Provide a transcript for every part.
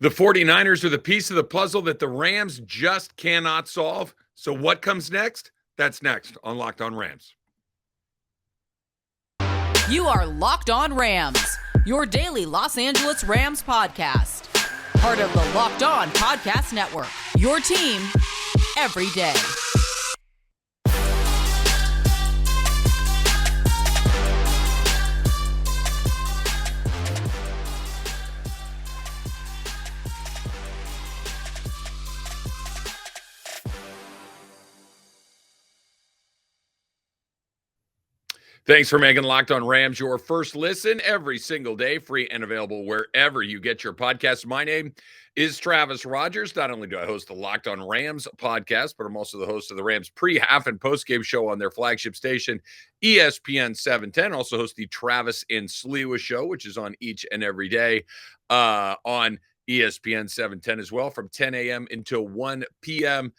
The 49ers are the piece of the puzzle that the Rams just cannot solve. So what comes next? That's next on Locked On Rams. You are Locked On Rams, your daily Los Angeles Rams podcast. Part of the Locked On Podcast Network, your team every day. Thanks for making Locked On Rams your first listen every single day, free and available wherever you get your podcasts. My name is Travis Rogers. Not only do I host the Locked On Rams podcast, but I'm also the host of the Rams pre-half and post-game show on their flagship station, ESPN 710. Also host the Travis and Sliwa show, which is on each and every day on ESPN 710 as well, from 10 a.m. until 1 p.m.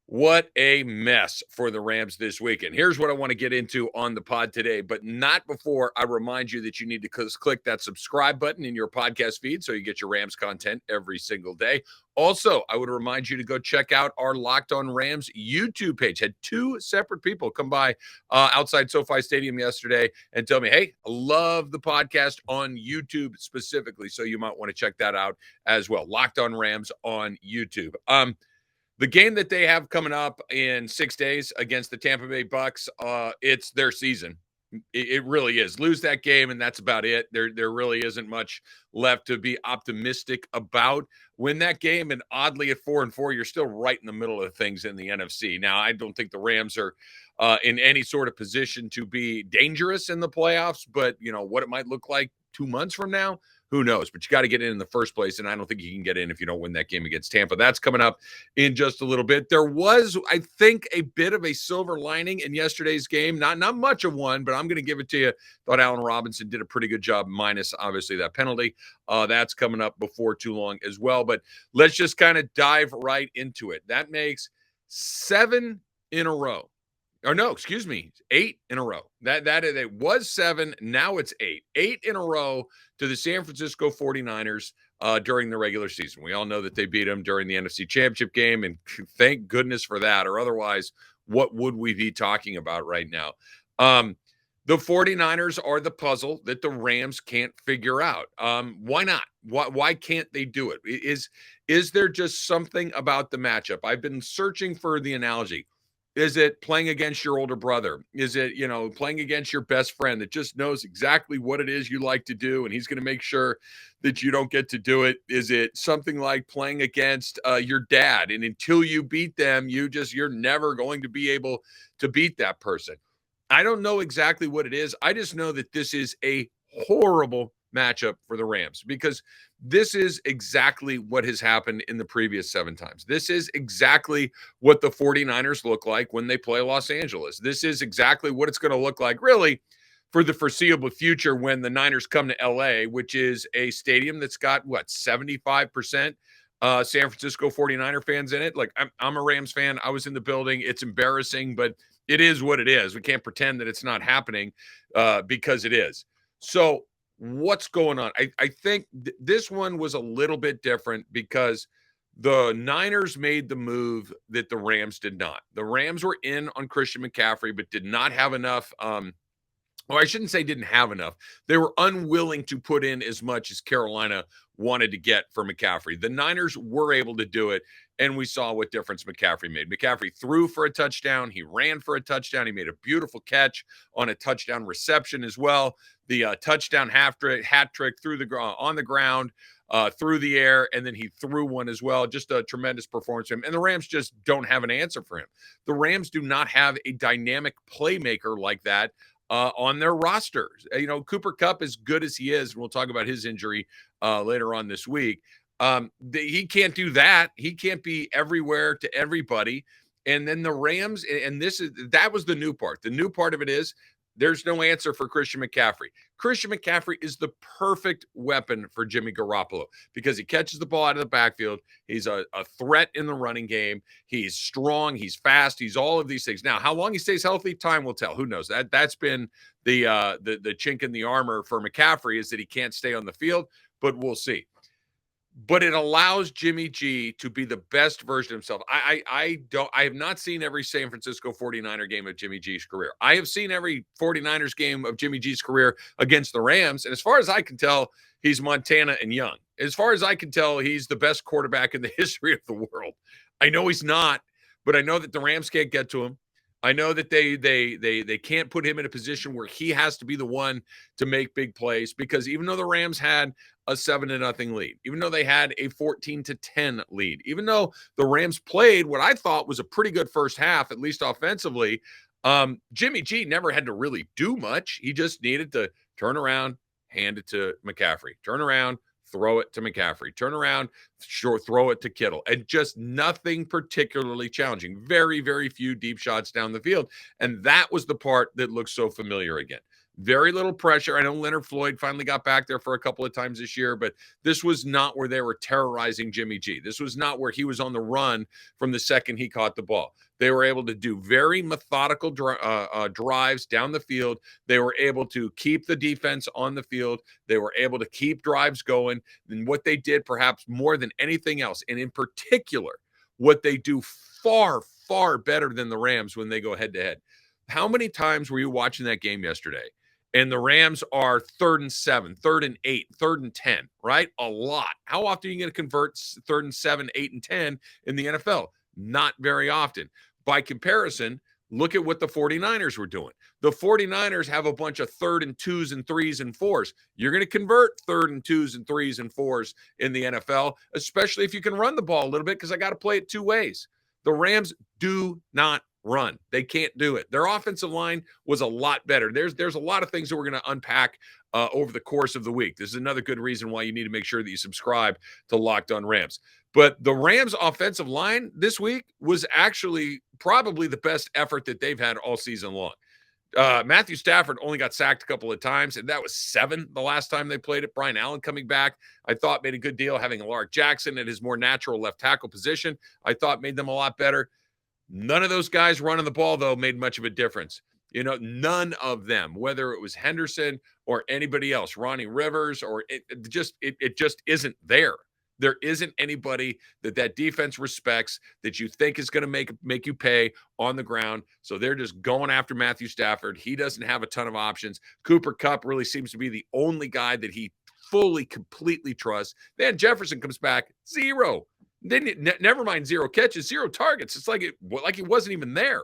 What a mess for the Rams this weekend. Here's what I want to get into on the pod today, but not before I remind you that you need to click that subscribe button in your podcast feed so you get your Rams content every single day. Also, I would remind you to go check out our Locked On Rams YouTube page. Had two separate people come by outside SoFi Stadium yesterday and tell me, hey, I love the podcast on YouTube specifically, so you might want to check that out as well. Locked On Rams on YouTube. The game that they have coming up in 6 days against the Tampa Bay Bucks, it's their season. It really is. Lose that game, and that's about it. There really isn't much left to be optimistic about. Win that game, and oddly, at 4-4, you're still right in the middle of things in the NFC. Now, I don't think the Rams are in any sort of position to be dangerous in the playoffs, but you know what it might look like 2 months from now. Who knows? But you got to get in the first place, and I don't think you can get in if you don't win that game against Tampa. That's coming up in just a little bit. There was, I think, a bit of a silver lining in yesterday's game. Not much of one, but I'm going to give it to you. Thought Allen Robinson did a pretty good job, minus, obviously, that penalty. That's coming up before too long as well. But let's just kind of dive right into it. That makes 7 in a row. Or no, excuse me, 8 in a row. That it was 7, now it's 8. 8 in a row to the San Francisco 49ers during the regular season. We all know that they beat them during the NFC Championship game, and thank goodness for that, or otherwise, what would we be talking about right now? The 49ers are the puzzle that the Rams can't figure out. Why not? Why can't they do it? Is there just something about the matchup? I've been searching for the analogy. Is it playing against your older brother? Is it, playing against your best friend that just knows exactly what it is you like to do, and he's going to make sure that you don't get to do it? Is it something like playing against your dad, and until you beat them, you're never going to be able to beat that person? I don't know exactly what it is. I just know that this is a horrible matchup for the Rams, because this is exactly what has happened in the previous 7 times. This is exactly what the 49ers look like when they play Los Angeles. This is exactly what it's going to look like, really, for the foreseeable future when the Niners come to LA, which is a stadium that's got, 75% San Francisco 49er fans in it. Like, I'm a Rams fan. I was in the building. It's embarrassing, but it is what it is. We can't pretend that it's not happening because it is. So what's going on? I think this one was a little bit different because the Niners made the move that the Rams did not. The Rams were in on Christian McCaffrey, but did not have enough. Well, I shouldn't say didn't have enough. They were unwilling to put in as much as Carolina wanted to get for McCaffrey. The Niners were able to do it, and we saw what difference McCaffrey made. McCaffrey threw for a touchdown. He ran for a touchdown. He made a beautiful catch on a touchdown reception as well. The touchdown hat trick through on the ground, through the air, and then he threw one as well. Just a tremendous performance from him. And the Rams just don't have an answer for him. The Rams do not have a dynamic playmaker like that on their rosters. Cooper Kupp, as good as he is, and we'll talk about his injury later on this week, he can't do that. He can't be everywhere to everybody. And then the Rams, and that was the new part. The new part of it is there's no answer for Christian McCaffrey. Christian McCaffrey is the perfect weapon for Jimmy Garoppolo because he catches the ball out of the backfield. He's a threat in the running game. He's strong. He's fast. He's all of these things. Now, how long he stays healthy, time will tell. Who knows? That's been the chink in the armor for McCaffrey, is that he can't stay on the field, but we'll see. but it allows Jimmy G to be the best version of himself. I have not seen every San Francisco 49er game of Jimmy G's career. I have seen every 49ers game of Jimmy G's career against the Rams. And as far as I can tell, he's Montana and young. As far as I can tell, he's the best quarterback in the history of the world. I know he's not, but I know that the Rams can't get to him. I know that they can't put him in a position where he has to be the one to make big plays, because even though the Rams had a 7-0 lead, even though they had a 14-10 lead, even though the Rams played what I thought was a pretty good first half, at least offensively, Jimmy G never had to really do much. He just needed to turn around, hand it to McCaffrey, turn around, throw it to McCaffrey, turn around, throw it to Kittle, and just nothing particularly challenging. Very, very few deep shots down the field. And that was the part that looks so familiar again. Very little pressure. I know Leonard Floyd finally got back there for a couple of times this year, but this was not where they were terrorizing Jimmy G. This was not where he was on the run from the second he caught the ball. They were able to do very methodical drives down the field. They were able to keep the defense on the field. They were able to keep drives going. And what they did, perhaps more than anything else, and in particular, what they do far, far better than the Rams when they go head to head. How many times were you watching that game yesterday? And the Rams are 3rd and 7, 3rd and 8, 3rd and 10, right? A lot. How often are you going to convert 3rd and 7, 8 and 10 in the NFL? Not very often. By comparison, look at what the 49ers were doing. The 49ers have a bunch of 3rd and 2s and 3s and 4s. You're going to convert 3rd and 2s and 3s and 4s in the NFL, especially if you can run the ball a little bit, because I got to play it two ways. The Rams do not run. They can't do it. Their offensive line was a lot better. There's a lot of things that we're going to unpack over the course of the week. This is another good reason why you need to make sure that you subscribe to Locked On Rams. But the Rams offensive line this week was actually probably the best effort that they've had all season long. Matthew Stafford only got sacked a couple of times, and that was 7 the last time they played it. Brian Allen coming back, I thought made a good deal. Having Lark Jackson at his more natural left tackle position, I thought made them a lot better. None of those guys running the ball, though, made much of a difference. You know, none of them, whether it was Henderson or anybody else, Ronnie Rivers, or it just isn't there. There isn't anybody that defense respects that you think is going to make you pay on the ground. So they're just going after Matthew Stafford. He doesn't have a ton of options. Cooper Kupp really seems to be the only guy that he fully, completely trusts. Then Jefferson comes back, 0. Then never mind 0 catches, 0 targets. It's like he wasn't even there.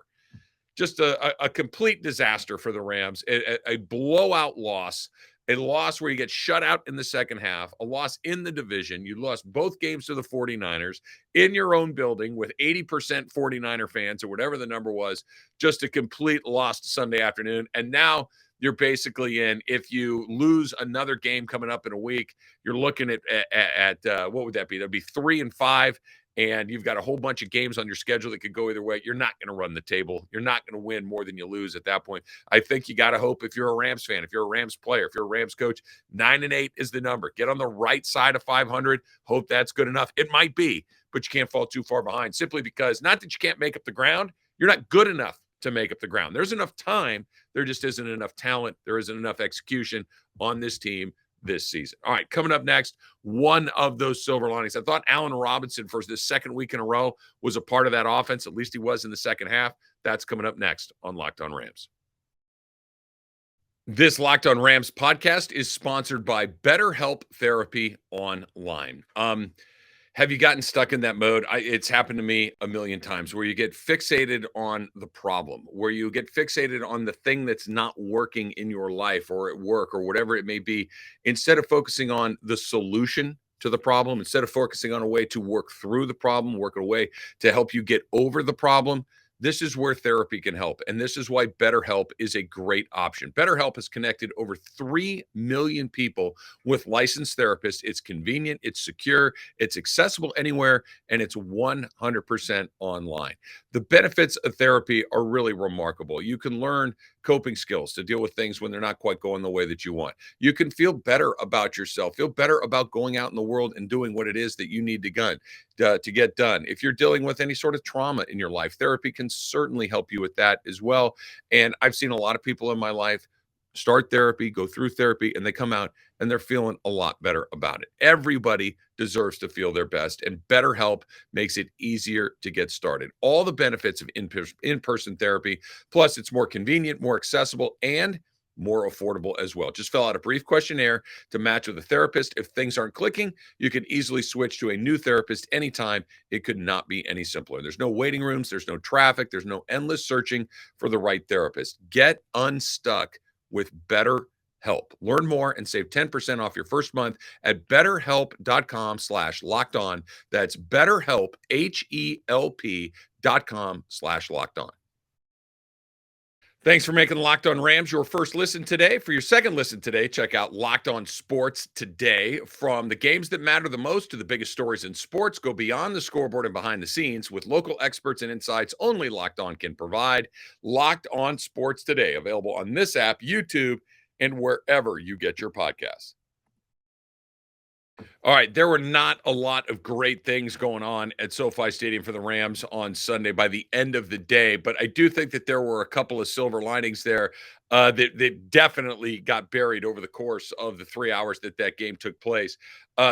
Just a complete disaster for the Rams, a blowout loss, a loss where you get shut out in the second half, a loss in the division. You lost both games to the 49ers in your own building with 80% 49er fans or whatever the number was. Just a complete loss to Sunday afternoon. And now you're basically in, if you lose another game coming up in a week, you're looking at what would that be? That'd be 3-5. And you've got a whole bunch of games on your schedule that could go either way. You're not going to run the table. You're not going to win more than you lose at that point. I think you got to hope, if you're a Rams fan, if you're a Rams player, if you're a Rams coach, 9-8 is the number. Get on the right side of 500. Hope that's good enough. It might be, but you can't fall too far behind, simply because, not that you can't make up the ground, you're not good enough to make up the ground. There's enough time. There just isn't enough talent. There isn't enough execution on this team this season. All right, coming up next, one of those silver linings. I thought Allen Robinson, for the second week in a row, was a part of that offense. At least he was in the second half. That's coming up next on Locked On Rams. This Locked On Rams podcast is sponsored by BetterHelp Therapy Online. Have you gotten stuck in that mode? It's happened to me a million times, where you get fixated on the problem, where you get fixated on the thing that's not working in your life or at work or whatever it may be, instead of focusing on the solution to the problem, instead of focusing on a way to work through the problem, work a way to help you get over the problem. This is where therapy can help. And this is why BetterHelp is a great option. BetterHelp has connected over 3 million people with licensed therapists. It's convenient, it's secure, it's accessible anywhere, and it's 100% online. The benefits of therapy are really remarkable. You can learn coping skills to deal with things when they're not quite going the way that you want. You can feel better about yourself, feel better about going out in the world and doing what it is that you need to get done. If you're dealing with any sort of trauma in your life, therapy can certainly help you with that as well. And I've seen a lot of people in my life start therapy, go through therapy, and they come out and they're feeling a lot better about it. Everybody deserves to feel their best, and BetterHelp makes it easier to get started. All the benefits of in-person therapy, plus it's more convenient, more accessible, and more affordable as well. Just fill out a brief questionnaire to match with a therapist. If things aren't clicking, you can easily switch to a new therapist anytime. It could not be any simpler. There's no waiting rooms, there's no traffic, there's no endless searching for the right therapist. Get unstuck with BetterHelp. Learn more and save 10% off your first month at betterhelp.com/lockedon. That's BetterHelp, HELP.com/lockedon. Thanks for making Locked On Rams your first listen today. For your second listen today, check out Locked On Sports Today. From the games that matter the most to the biggest stories in sports, go beyond the scoreboard and behind the scenes with local experts and insights only Locked On can provide. Locked On Sports Today, available on this app, YouTube, and wherever you get your podcasts. All right, there were not a lot of great things going on at SoFi Stadium for the Rams on Sunday by the end of the day, but I do think that there were a couple of silver linings there that definitely got buried over the course of the 3 hours that game took place.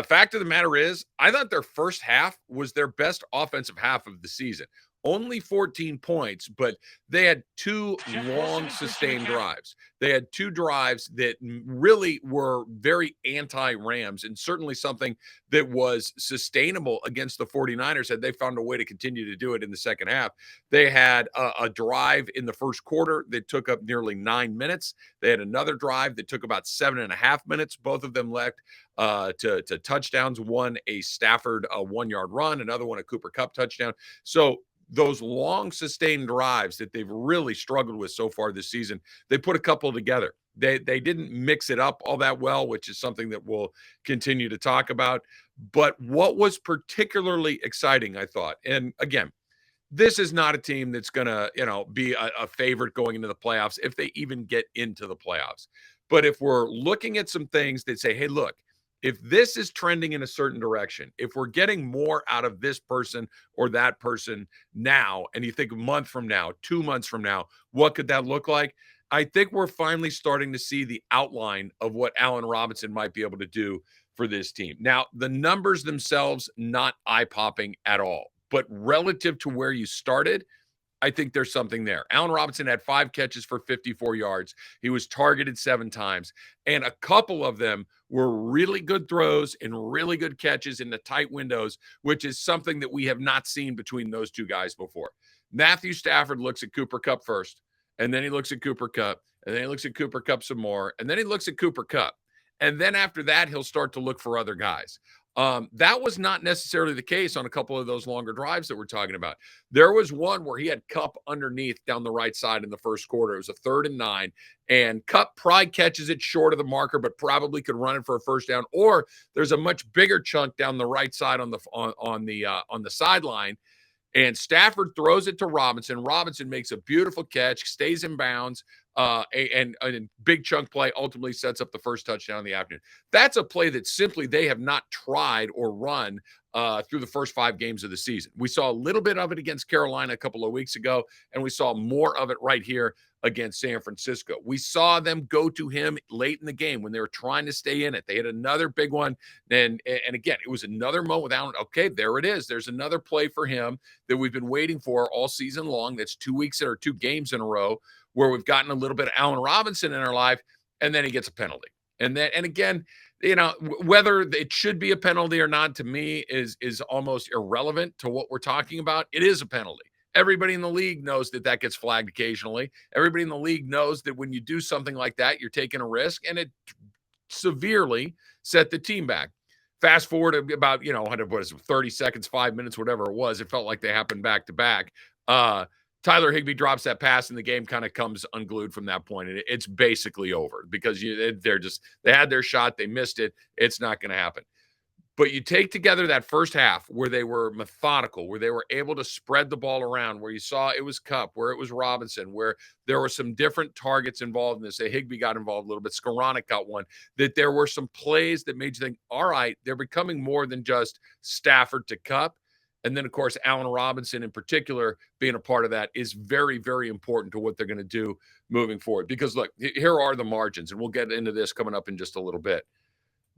Fact of the matter is, I thought their first half was their best offensive half of the season. Only 14 points, but they had two long sustained drives. They had two drives that really were very anti-Rams and certainly something that was sustainable against the 49ers had they found a way to continue to do it in the second half. They had a drive in the first quarter that took up nearly 9 minutes. They had another drive that took about 7.5 minutes. Both of them led to touchdowns. One, a Stafford 1-yard run, another one, a Cooper Kupp touchdown. So those long sustained drives that they've really struggled with so far this season, they put a couple together. They didn't mix it up all that well, which is something that we'll continue to talk about. But what was particularly exciting, I thought, and again, this is not a team that's going to, be a favorite going into the playoffs if they even get into the playoffs. But if we're looking at some things that say, hey, look, if this is trending in a certain direction, if we're getting more out of this person or that person now, and you think a month from now, 2 months from now, what could that look like? I think we're finally starting to see the outline of what Allen Robinson might be able to do for this team. Now, the numbers themselves, not eye-popping at all, but relative to where you started, I think there's something there. Allen Robinson had 5 catches for 54 yards. He was targeted 7 times, and a couple of them were really good throws and really good catches in the tight windows, which is something that we have not seen between those two guys before. Matthew Stafford looks at Cooper Kupp first, and then he looks at Cooper Kupp, and then he looks at Cooper Kupp some more, and then he looks at Cooper Kupp. And then after that, he'll start to look for other guys. That was not necessarily the case on a couple of those longer drives that we're talking about. There was one where he had Kupp underneath down the right side in the first quarter. It was a 3rd and 9, and Kupp probably catches it short of the marker, but probably could run it for a first down. Or there's a much bigger chunk down the right side on the sideline, and Stafford throws it to Robinson. Robinson makes a beautiful catch, stays in bounds, and a big chunk play ultimately sets up the first touchdown of the afternoon. That's a play that simply they have not tried or run through the first 5 games of the season. We saw a little bit of it against Carolina a couple of weeks ago, and we saw more of it right here against San Francisco. We saw them go to him late in the game when they were trying to stay in it. They had another big one. And again, it was another moment with Allen. Okay, there it is. There's another play for him that we've been waiting for all season long. That's 2 games in a row where we've gotten a little bit of Allen Robinson in our life, and then he gets a penalty. And again, whether it should be a penalty or not, to me is almost irrelevant to what we're talking about. It is a penalty. Everybody in the league knows that gets flagged occasionally. Everybody in the league knows that when you do something like that, you're taking a risk, and it severely set the team back. Fast forward about, 30 seconds, 5 minutes, whatever it was. It felt like they happened back to back. Tyler Higbee drops that pass, and the game kind of comes unglued from that point. And it's basically over because they had their shot. They missed it. It's not going to happen. But you take together that first half where they were methodical, where they were able to spread the ball around, where you saw it was Kupp, where it was Robinson, where there were some different targets involved in this. Higbee got involved a little bit. Skoranek got one. That there were some plays that made you think, all right, they're becoming more than just Stafford to Kupp. And then, of course, Allen Robinson in particular being a part of that is very, very important to what they're going to do moving forward. Because, look, here are the margins, and we'll get into this coming up in just a little bit.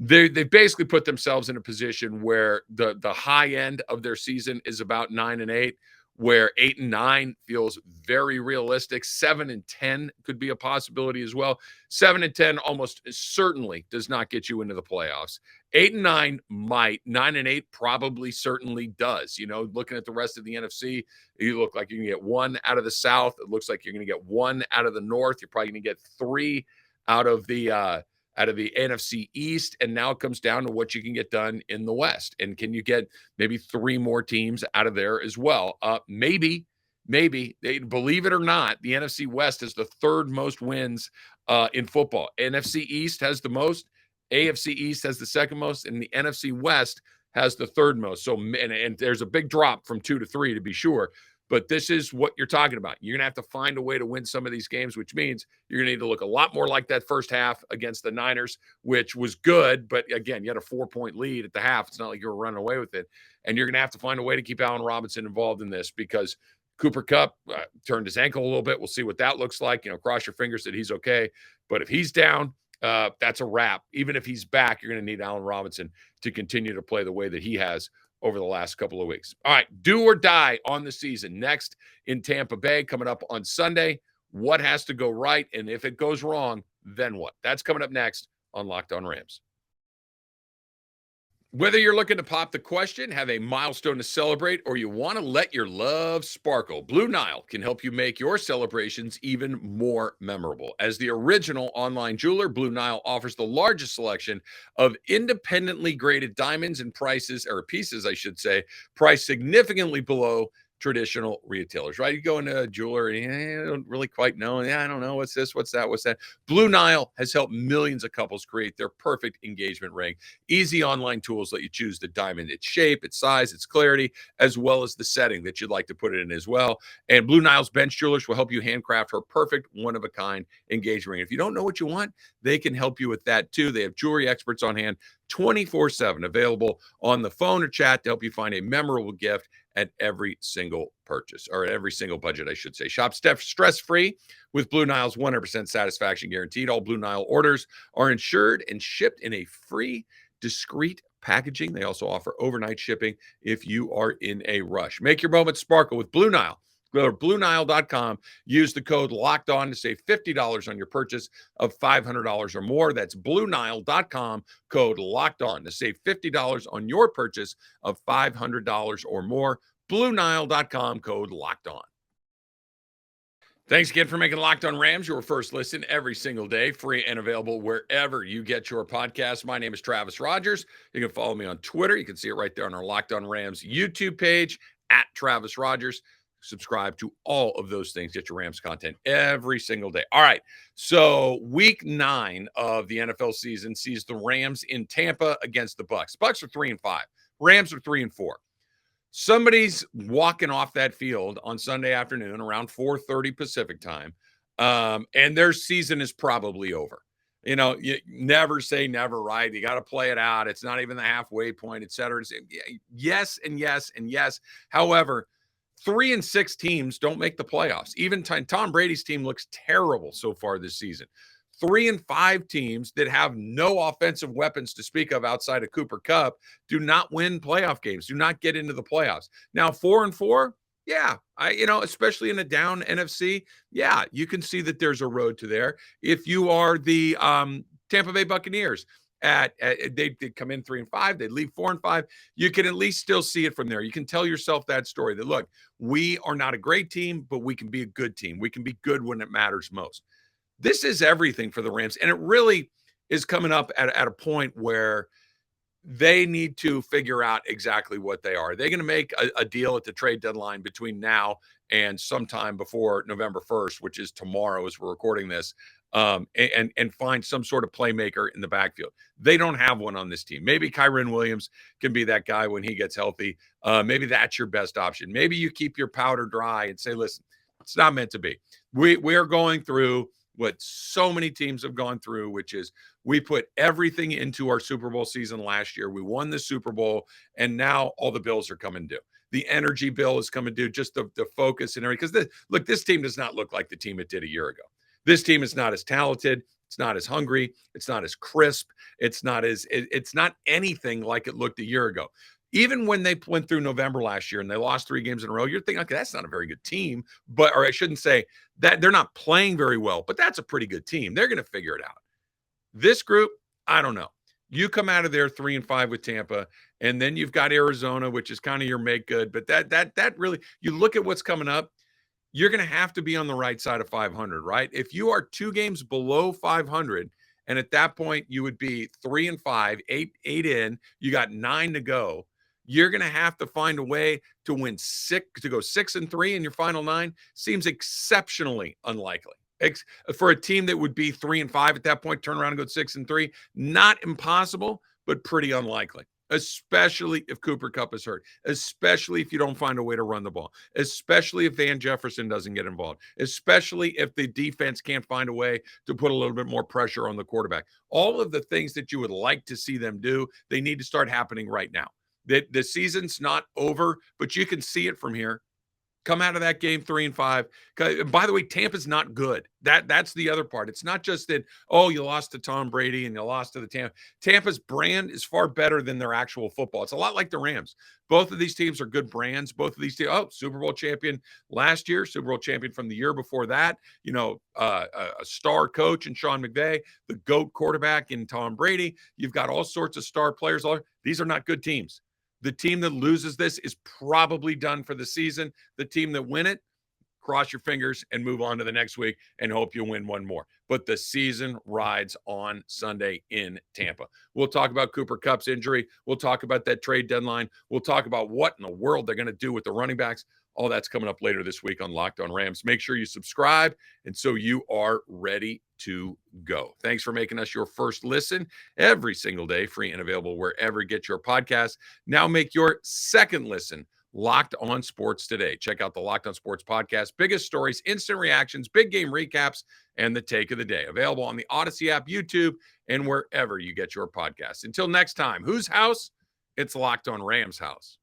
They've basically put themselves in a position where the high end of their season is about 9-8, where 8-9 feels very realistic. 7-10 could be a possibility as well. 7-10 almost certainly does not get you into the playoffs. 8-9 might. 9-8 probably certainly does. You know, looking at the rest of the NFC, you look like you can get one out of the South. It looks like you're going to get one out of the North. You're probably going to get three out of the NFC East, and now it comes down to what you can get done in the West. And can you get maybe three more teams out of there as well? Maybe, they believe it or not, the NFC West is the third most wins in football. NFC East has the most, AFC East has the second most, and the NFC West has the third most. So, and there's a big drop from 2 to 3 to be sure. But this is what you're talking about. You're going to have to find a way to win some of these games, which means you're going to need to look a lot more like that first half against the Niners, which was good. But again, you had a 4-point lead at the half. It's not like you were running away with it. And you're going to have to find a way to keep Allen Robinson involved in this because Cooper Kupp turned his ankle a little bit. We'll see what that looks like. You know, cross your fingers that he's okay. But if he's down, that's a wrap. Even if he's back, you're going to need Allen Robinson to continue to play the way that he has over the last couple of weeks. All right, do or die on the season. Next in Tampa Bay, coming up on Sunday. What has to go right? And if it goes wrong, then what? That's coming up next on Locked On Rams. Whether you're looking to pop the question, have a milestone to celebrate, or you want to let your love sparkle, Blue Nile can help you make your celebrations even more memorable. As the original online jeweler, Blue Nile offers the largest selection of independently graded diamonds and pieces, I should say, priced significantly below traditional retailers, right? You go into a jeweler and I don't really quite know. Yeah, I don't know. What's this? What's that? What's that? Blue Nile has helped millions of couples create their perfect engagement ring. Easy online tools let you choose the diamond, its shape, its size, its clarity, as well as the setting that you'd like to put it in as well. And Blue Nile's bench jewelers will help you handcraft her perfect one-of-a-kind engagement ring. If you don't know what you want, they can help you with that too. They have jewelry experts on hand 24/7, available on the phone or chat to help you find a memorable gift at every single purchase, or at every single budget, I should say. Shop stress-free with Blue Nile's 100% satisfaction guaranteed. All Blue Nile orders are insured and shipped in a free, discreet packaging. They also offer overnight shipping if you are in a rush. Make your moment sparkle with Blue Nile. Go to BlueNile.com. Use the code LOCKEDON to save $50 on your purchase of $500 or more. That's BlueNile.com, code LOCKEDON to save $50 on your purchase of $500 or more. BlueNile.com, code LOCKEDON. Thanks again for making Locked On Rams your first listen every single day, free and available wherever you get your podcasts. My name is Travis Rogers. You can follow me on Twitter. You can see it right there on our Locked On Rams YouTube page, at Travis Rogers. Subscribe to all of those things. Get your Rams content every single day. All right. So week 9 of the NFL season sees the Rams in Tampa against the Bucs. Bucs are 3-5. Rams are 3-4. Somebody's walking off that field on Sunday afternoon around 4:30 Pacific time, and their season is probably over. You know, you never say never, right? You got to play it out. It's not even the halfway point, et cetera. Yes and yes and yes. However, 3-6 teams don't make the playoffs. Even Tom Brady's team looks terrible so far this season. 3-5 teams that have no offensive weapons to speak of outside of Cooper Kupp do not win playoff games, do not get into the playoffs. Now, 4-4, yeah, especially in a down NFC, yeah, you can see that there's a road to there. If you are the Tampa Bay Buccaneers, they come in 3-5, they leave 4-5. You can at least still see it from there. You can tell yourself that story that, look, we are not a great team, but we can be a good team. We can be good when it matters most. This is everything for the Rams, and it really is coming up at a point where they need to figure out exactly what they are. They're going to make a deal at the trade deadline between now and sometime before November 1st, which is tomorrow as we're recording this, and find some sort of playmaker in the backfield. They don't have one on this team. Maybe Kyren Williams can be that guy when he gets healthy. Maybe that's your best option. Maybe you keep your powder dry and say, listen, it's not meant to be. We're going through what so many teams have gone through, which is we put everything into our Super Bowl season last year. We won the Super Bowl, and now all the bills are coming due. The energy bill is coming due, just the focus and everything. Because, this team does not look like the team it did a year ago. This team is not as talented. It's not as hungry. It's not as crisp. It's not anything like it looked a year ago. Even when they went through November last year and they lost 3 games in a row, you're thinking, okay, that's not a very good team. Or I shouldn't say that they're not playing very well, but that's a pretty good team. They're going to figure it out. This group, I don't know. You come out of there 3-5 with Tampa, and then you've got Arizona, which is kind of your make good. But that really, you look at what's coming up, you're going to have to be on the right side of 500, right? If you are 2 games below 500, and at that point you would be 3-5, eight in, you got 9 to go. You're going to have to find a way to win 6, to go 6-3 in your final 9. Seems exceptionally unlikely. For a team that would be 3-5 at that point, turn around and go 6-3, not impossible, but pretty unlikely. Especially if Cooper Kupp is hurt, especially if you don't find a way to run the ball, especially if Van Jefferson doesn't get involved, especially if the defense can't find a way to put a little bit more pressure on the quarterback. All of the things that you would like to see them do, they need to start happening right now. The season's not over, but you can see it from here. Come out of that game 3-5. By the way, Tampa's not good. That's the other part. It's not just that, oh, you lost to Tom Brady and you lost to the Tampa. Tampa's brand is far better than their actual football. It's a lot like the Rams. Both of these teams are good brands. Both of these teams, Super Bowl champion last year, Super Bowl champion from the year before that. A star coach in Sean McVay, the GOAT quarterback in Tom Brady. You've got all sorts of star players. These are not good teams. The team that loses this is probably done for the season. The team that win it, cross your fingers and move on to the next week and hope you win one more. But the season rides on Sunday in Tampa. We'll talk about Cooper Kupp's injury. We'll talk about that trade deadline. We'll talk about what in the world they're going to do with the running backs. All that's coming up later this week on Locked On Rams. Make sure you subscribe, and so you are ready to go. Thanks for making us your first listen every single day, free and available wherever you get your podcasts. Now make your second listen Locked On Sports today. Check out the Locked On Sports podcast. Biggest stories, instant reactions, big game recaps, and the take of the day. Available on the Odyssey app, YouTube, and wherever you get your podcasts. Until next time, whose house? It's Locked On Rams house.